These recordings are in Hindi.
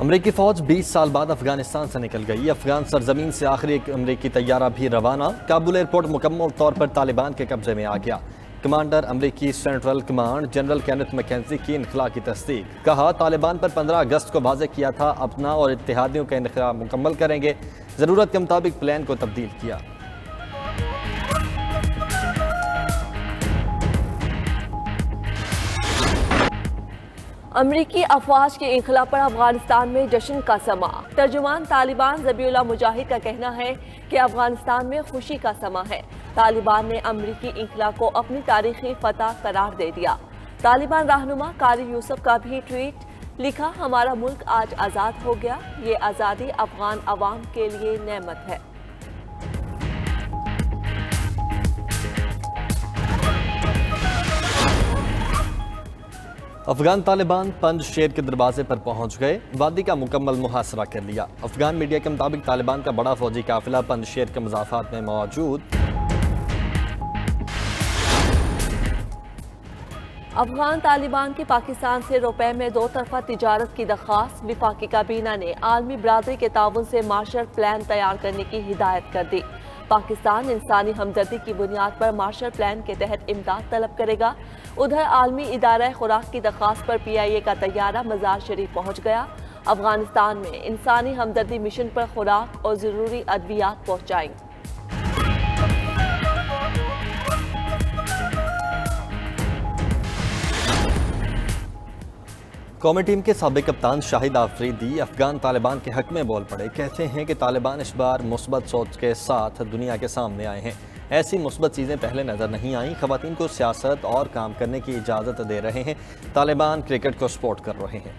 अमरीकी फौज 20 साल बाद अफगानिस्तान से निकल गई। अफगान सरजमीन से आखिरी एक अमरीकी तैयारा भी रवाना। काबुल एयरपोर्ट मुकम्मल तौर पर तालिबान के कब्जे में आ गया। कमांडर अमरीकी central command general Kenneth McKenzie की इनखला की तस्दीक। कहा, तालिबान पर 15 अगस्त को वाज़ेह किया था अपना और इत्तेहादियों का इनखला मुकम्मल करेंगे। ज़रूरत के मुताबिक प्लान को तब्दील किया। अमरीकी अफवाज के इनखला पर अफगानिस्तान में जश्न का समा। तर्जुमान तालिबान ज़बीउल्लाह मुजाहिद का कहना है कि अफगानिस्तान में खुशी का समा है। तालिबान ने अमरीकी इनखला को अपनी तारीखी फतह करार दे दिया। तालिबान रहनुमा कारी यूसुफ का भी ट्वीट लिखा, हमारा मुल्क आज आज़ाद हो गया। ये आज़ादी अफगान अवाम के लिए नेमत है। अफगान तालिबान पंज शेर के दरवाजे पर पहुंच गए। वादी का मुकम्मल मुहासरा कर लिया। अफगान मीडिया के मुताबिक तालिबान का बड़ा फौजी काफिला पंज शेर के मज़ाफ़ात में मौजूद। अफगान तालिबान की पाकिस्तान से रुपए में दो तरफा तिजारत की दरख्वास्त। विफाकी काबीना ने आलमी बरादरी के ताउन से मार्शल प्लान तैयार करने की हिदायत कर दी। पाकिस्तान इंसानी हमदर्दी की बुनियाद पर मार्शल प्लान के तहत इमदाद तलब करेगा। उधर आलमी इदारा खुराक की दरख्वास्त पर PIA का तैयारा मज़ार शरीफ पहुँच गया। अफगानिस्तान में इंसानी हमदर्दी मिशन पर खुराक और ज़रूरी अद्वियात पहुँचाएंगे। कौमी टीम के साबिक कप्तान शाहिद आफरीदी अफगान तालिबान के हक में बोल पड़े। कहते हैं कि तालिबान इस बार मुस्बत सोच के साथ दुनिया के सामने आए हैं। ऐसी मुस्बत चीज़ें पहले नज़र नहीं आईं। ख़वातीन को सियासत और काम करने की इजाज़त दे रहे हैं। तालिबान क्रिकेट को सपोर्ट कर रहे हैं।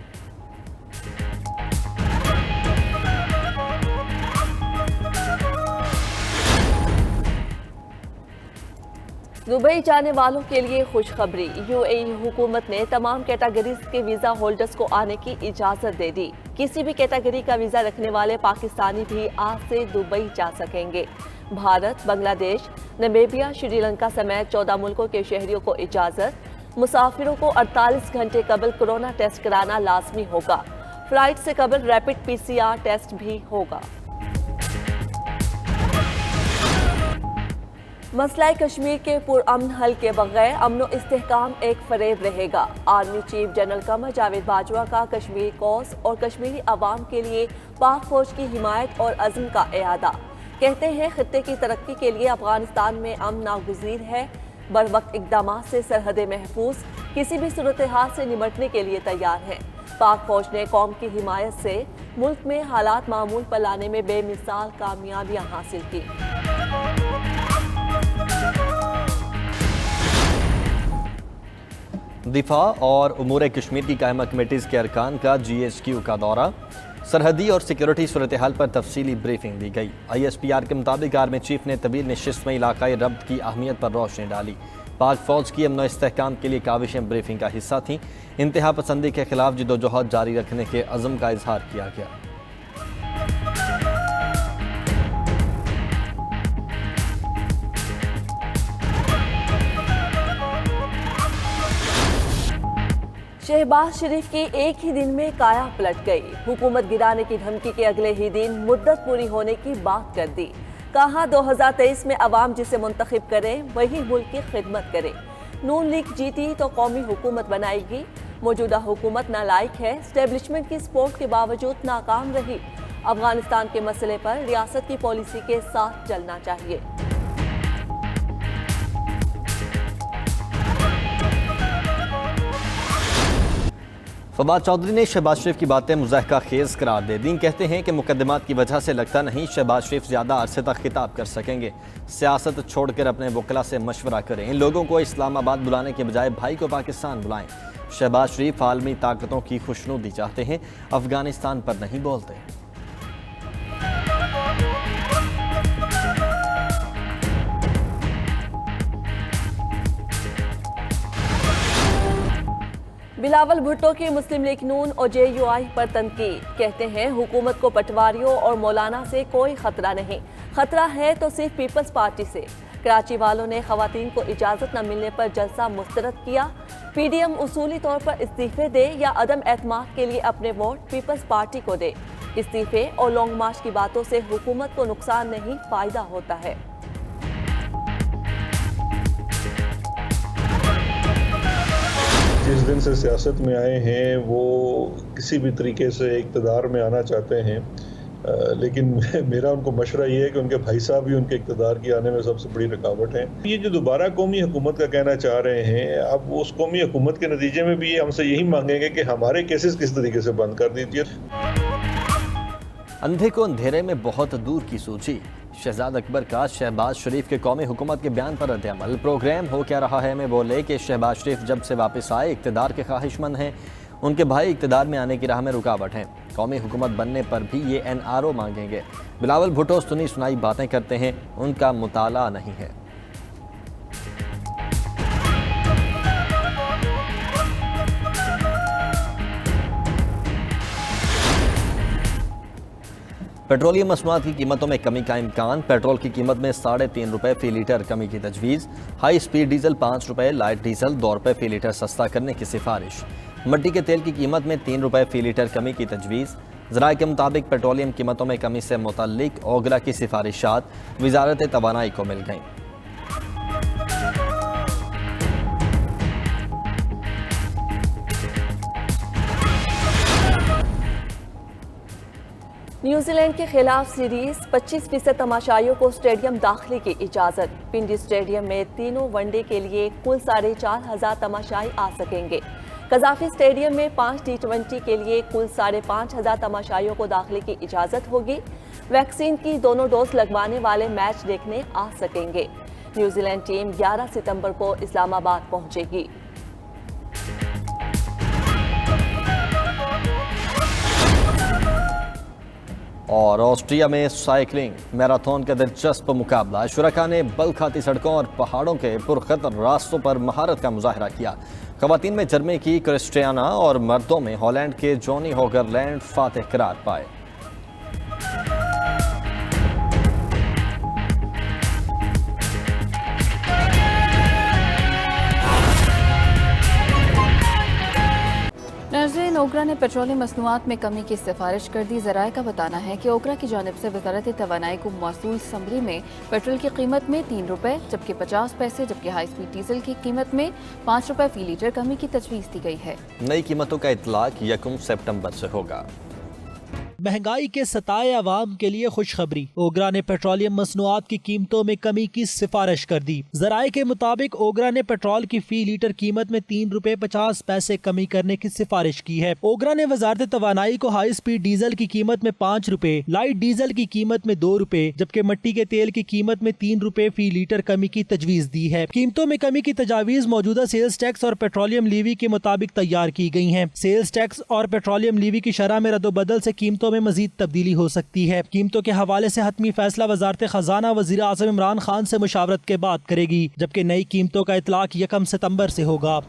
दुबई जाने वालों के लिए खुशखबरी। UAE हुकूमत ने तमाम कैटेगरीज के वीज़ा होल्डर्स को आने की इजाज़त दे दी। किसी भी कैटेगरी का वीज़ा रखने वाले पाकिस्तानी भी आज से दुबई जा सकेंगे। भारत, बांग्लादेश, नामीबिया, श्रीलंका समेत 14 मुल्कों के शहरियों को इजाज़त। मुसाफिरों को 48 घंटे कबल कोरोना टेस्ट कराना लाजमी होगा। फ्लाइट से कबल रैपिड PCR टेस्ट भी होगा। मसला कश्मीर के पुरअमन हल के बगैर अमनो इस्तेहकाम एक फरेब रहेगा। Army chief general Qamar Javed Bajwa का कश्मीरी कौस और कश्मीरी अवाम के लिए पाक फौज की हिमायत और अज़्म का इरादा। कहते हैं, खित्ते की तरक्की के लिए अफगानिस्तान में अमन नागुज़ीर है। बर वक्त इक़दामात से सरहदें महफूज, किसी भी सूरत हाल से निमटने के लिए तैयार हैं। पाक फौज ने कौम की हिमायत से मुल्क में हालात मामूल पर लाने में बेमिसाल कामयाबियाँ हासिल की। दिफा और उमूर कश्मीर की कायमा कमेटीज़ के अरकान का GHQ का दौरा। सरहदी और सिक्योरिटी सूरत हाल पर तफसीली ब्रीफिंग दी गई। ISPR के मुताबिक आर्मी चीफ ने तवील नशिस्त में इलाकाई रब्त की अहमियत पर रोशनी डाली। पाक फौज की अमन इस्तेहकाम के लिए काविशें ब्रीफिंग का हिस्सा थीं। इंतहा पसंदी के खिलाफ जदोजहद जारी रखने के अज़्म का इजहार किया गया। शहबाज शरीफ की एक ही दिन में काया पलट गई। हुकूमत गिराने की धमकी के अगले ही दिन मुद्दत पूरी होने की बात कर दी। कहा, 2023 में अवाम जिसे मुंतखब करे वही मुल्क की खिदमत करे। नून लीग जीती तो कौमी हुकूमत बनाएगी। मौजूदा हुकूमत नालायक है, एस्टेब्लिशमेंट की सपोर्ट के बावजूद नाकाम रही। अफगानिस्तान के मसले पर रियासत की पॉलिसी के साथ चलना चाहिए। फवाद चौधरी ने शहबाज शरीफ की बातें मुज़ाहिका खेज करार दे दी। कहते हैं कि मुकदमात की वजह से लगता नहीं शहबाज शरीफ ज़्यादा अरसे तक खिताब कर सकेंगे। सियासत छोड़कर अपने वकला से मशवरा करें। इन लोगों को इस्लामाबाद बुलाने के बजाय भाई को पाकिस्तान बुलाएं। शहबाज शरीफ आलमी ताकतों की खुशनुदी चाहते हैं, अफगानिस्तान पर नहीं बोलते। बिलावल भुट्टो की मुस्लिम लीग नून और JUI पर तनकीद। कहते हैं, हुकूमत को पटवारियों और मौलाना से कोई खतरा नहीं, खतरा है तो सिर्फ पीपल्स पार्टी से। कराची वालों ने खवातीन को इजाज़त न मिलने पर जलसा मुस्तरद किया। पीडीएम उसूली तौर पर इस्तीफे दे या अदम एतमाद के लिए अपने वोट पीपल्स पार्टी को दे। इस्तीफे और लॉन्ग मार्च की बातों से हुकूमत को नुकसान नहीं, फायदा होता है। जिस दिन से सियासत में आए हैं वो किसी भी तरीके से इक़्तिदार में आना चाहते हैं, लेकिन मेरा उनको मशवरा ये है कि उनके भाई साहब भी उनके इक़्तिदार की आने में सबसे बड़ी रुकावट हैं। ये जो दोबारा कौमी हुकूमत का कहना चाह रहे हैं, अब उस कौमी हुकूमत के नतीजे में भी हमसे यही मांगेंगे कि हमारे केसेस किस तरीके से बंद कर दीजिए। अंधे को अंधेरे में बहुत दूर की सूची। शहजाद अकबर का शहबाज शरीफ के कौमी हुकूमत के बयान पर रद्द-ए-अमल। प्रोग्राम हो क्या रहा है में बोले कि शहबाज शरीफ जब से वापस आए इक़्तिदार के ख्वाहिशमंद हैं, उनके भाई इक़्तिदार में आने की राह में रुकावट हैं। कौमी हुकूमत बनने पर भी ये NRO मांगेंगे। बिलावल भुट्टो सुनी सुनाई बातें करते हैं, उनका मुताला नहीं है। पेट्रोलियम मसनूआत की कीमतों में कमी का इम्कान। पेट्रोल की कीमत में 3.5 रुपये फी लीटर कमी की तजवीज़। हाई स्पीड डीजल 5 रुपये, लाइट डीजल 2 रुपये फी लीटर सस्ता करने की सिफारिश। मट्टी के तेल की कीमत में 3 रुपये फी लीटर कमी की तजवीज़। ज़राए के मुताबिक पेट्रोलियम कीमतों में कमी से मुतल्लिक ओगरा की सिफारिशात वज़ारत तवानाई को मिल गईं। न्यूजीलैंड के खिलाफ सीरीज 25% तमाशाइयों को स्टेडियम दाखिले की इजाज़त। पिंडी स्टेडियम में तीनों वनडे के लिए कुल 4,500 तमाशाई आ सकेंगे। कजाफी स्टेडियम में 5 T20 के लिए कुल 5,500 तमाशाइयों को दाखिले की इजाज़त होगी। वैक्सीन की दोनों डोज लगवाने वाले मैच देखने आ सकेंगे। न्यूजीलैंड टीम 11 सितंबर को इस्लामाबाद पहुंचेगी। और ऑस्ट्रिया में साइकिलिंग मैराथन का दिलचस्प मुकाबला। शुरका ने बल खाती सड़कों और पहाड़ों के पुरखतर रास्तों पर महारत का मुजाहरा किया। खवातीन में जर्मनी की क्रिस्टियाना और मर्दों में हॉलैंड के जॉनी होगरलैंड फातेह करार पाए। नाज़रीन, ओगरा ने पेट्रोलियम मसनूआत में कमी की सिफारिश कर दी। ज़राए का बताना है कि ओगरा की जानिब से वज़ारत तवानाई को मौसूल समरी में पेट्रोल की कीमत में 3 रुपये जबकि 50 पैसे, जबकि हाई स्पीड डीजल की कीमत में 5 रुपये फी लीटर कमी की तजवीज़ दी गई है। नई कीमतों का इतलाक 1 सितंबर से होगा। महंगाई के सताए अवाम के लिए खुशखबरी। ओगरा ने पेट्रोलियम मसनूआत की कीमतों में कमी की सिफारिश कर दी। जराए के मुताबिक ओगरा ने पेट्रोल की फी लीटर कीमत में 3 रुपए 50 पैसे कमी करने की सिफारिश की है। ओगरा ने वजारत तवानाई को हाई स्पीड डीजल की कीमत में 5 रुपए, लाइट डीजल की कीमत में 2 रुपए जबकि मट्टी के तेल की कीमत में 3 रुपए फी लीटर कमी की तजवीज दी है। कीमतों में कमी की तजावीज मौजूदा सेल्स टैक्स और पेट्रोलियम लीवी के मुताबिक तैयार की गई है। सेल्स टैक्स और पेट्रोलियम लीवी की शरह में रद्दोबदल से कीमतों में मजीद तब्दीली हो सकती है। कीमतों के हवाले से हतमी फैसला वजारत खजाना वजीर आज़म इमरान खान से मुशावरत के बाद करेगी, जबकि नई कीमतों का इतलाक 1 सितंबर से होगा।